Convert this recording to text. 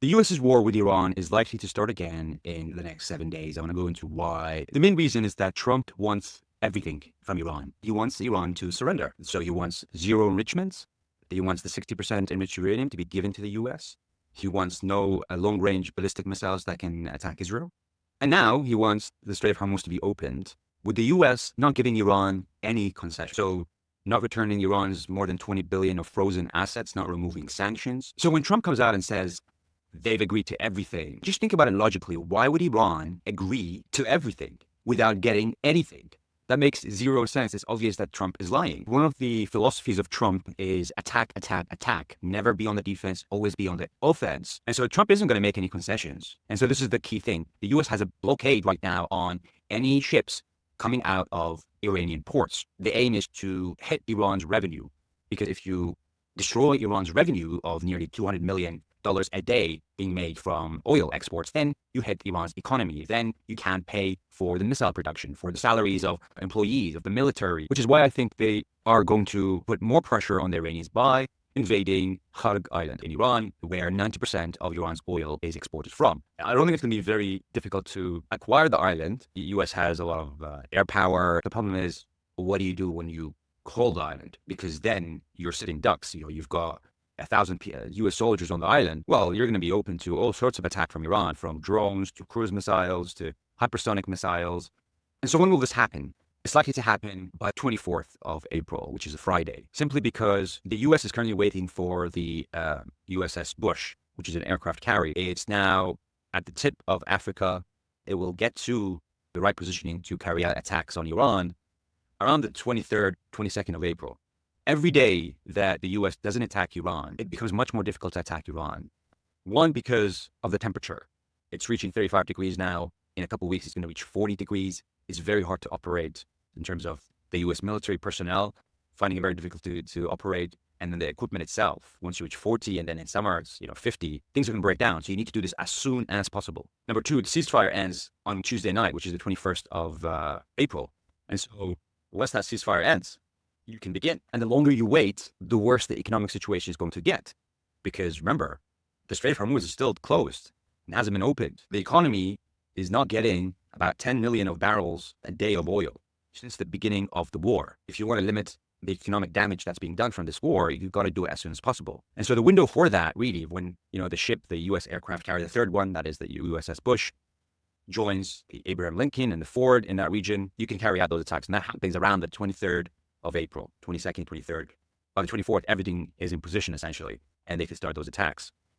The US's war with Iran is likely to start again in the next 7 days. I want to go into why. The main reason is that Trump wants everything from Iran. He wants Iran to surrender. So he wants zero enrichments. He wants the 60% enriched uranium to be given to the US. He wants no long-range ballistic missiles that can attack Israel. And now he wants the Strait of Hormuz to be opened, with the US not giving Iran any concession. So not returning Iran's more than 20 billion of frozen assets, not removing sanctions. So when Trump comes out and says they've agreed to everything, just think about it logically. Why would Iran agree to everything without getting anything? That makes zero sense. It's obvious that Trump is lying. One of the philosophies of Trump is attack, attack, attack. Never be on the defense, always be on the offense. And so Trump isn't going to make any concessions. And so this is the key thing. The US has a blockade right now on any ships coming out of Iranian ports. The aim is to hit Iran's revenue, because if you destroy Iran's revenue of nearly $200 million a day being made from oil exports, then you hit Iran's economy. Then you can't pay for the missile production, for the salaries of employees, of the military, which is why I think they are going to put more pressure on the Iranians by invading Kharg Island in Iran, where 90% of Iran's oil is exported from. I don't think it's going to be very difficult to acquire the island. The US has a lot of air power. The problem is, what do you do when you hold the island? Because then you're sitting ducks. You've got 1,000 US soldiers on the island. Well, you're going to be open to all sorts of attack from Iran, from drones to cruise missiles to hypersonic missiles. And so when will this happen? It's likely to happen by 24th of April, which is a Friday, simply because the US is currently waiting for the USS Bush, which is an aircraft carrier. It's now at the tip of Africa. It will get to the right positioning to carry out attacks on Iran around the 23rd, 22nd of April. Every day that the US doesn't attack Iran, it becomes much more difficult to attack Iran. One, because of the temperature. It's reaching 35 degrees now. In a couple of weeks, it's going to reach 40 degrees. It's very hard to operate in terms of the US military personnel, finding it very difficult to operate. And then the equipment itself, once you reach 40 and then in summer it's 50, things are going to break down. So you need to do this as soon as possible. Number two, the ceasefire ends on Tuesday night, which is the 21st of April. And so once that ceasefire ends, you can begin. And the longer you wait, the worse the economic situation is going to get. Because remember, the Strait of Hormuz is still closed and hasn't been opened. The economy is not getting about 10 million of barrels a day of oil since the beginning of the war. If you want to limit the economic damage that's being done from this war, you've got to do it as soon as possible. And so the window for that, really, when the ship, the US aircraft carrier, the third one, that is the USS Bush, joins the Abraham Lincoln and the Ford in that region, you can carry out those attacks. And that happens around the 23rd of April, 22nd, 23rd. By the 24th, everything is in position, essentially, and they can start those attacks.